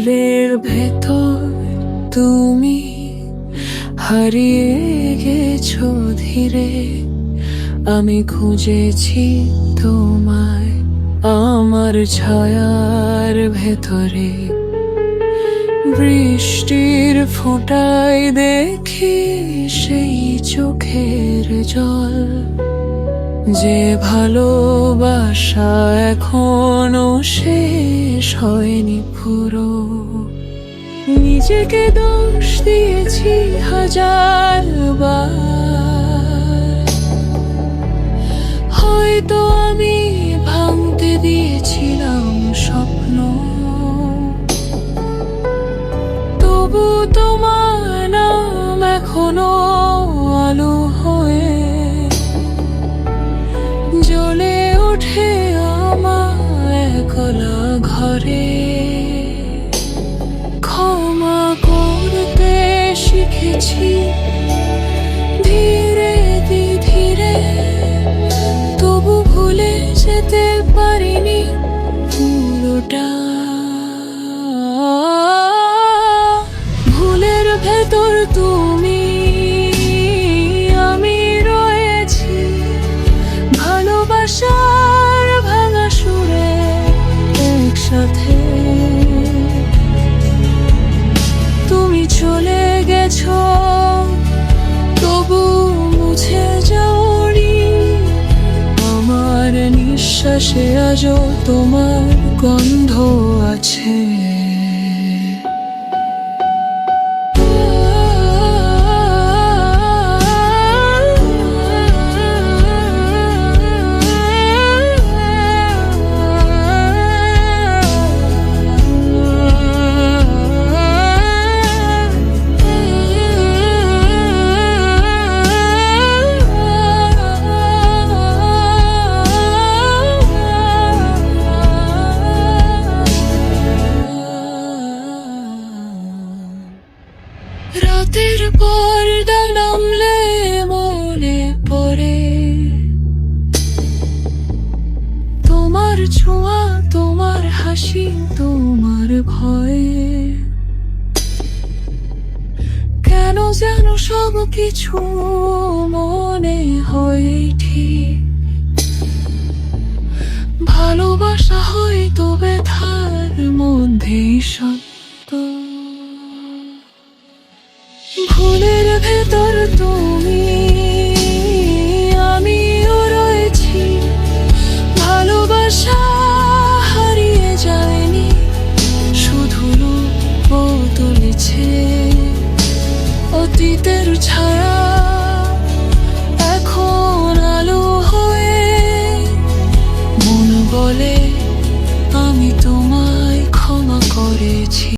ভুলের ভেতর তুমি হারিয়ে গেছো ধীরে, আমি খুঁজেছি তোমায় আমার ছায়ার ভেতরে। বৃষ্টির ফোঁটায় দেখি সেই চোখের জল, যে ভালোবাসা এখনো শেষ হয়নি পুরো। নিজেকে দোষ দিয়েছি হাজার বার, হয়তো আমি ভাঙতে দিয়েছিলাম স্বপ্ন। তবু তোমার নাম এখনো আলো হয়ে জ্বলে ওঠে আমার একলা ঘরে। ক্ষমা করতে শিখেছি ধীরে ধীরে, তবু ভুলে যেতে পারিনি পুরোটা। ভুলের ভেতর তুমি আমি রয়েছি, ভালোবাসার ভাঙা সুরে একসাথে। তুমি চলে গেছো তবু মুছে যাওনি আমার নিঃশ্বাসে, আজও তোমার গন্ধ আছে। রাতের পর্দা নামলে মনে পড়ে তোমার ছোঁয়া, তোমার হাসি, তোমার ভয়ে। কেন যেন সব কিছু মনে হয় ঠিক, ভালোবাসা হয়তো ব্যথার মধ্যেই সত্য। ভুলের ভেতর তুমি আমিও রয়েছি, ভালোবাসা হারিয়ে যায়নি, শুধু রূপ বদলেছে। অতীতের ছায়া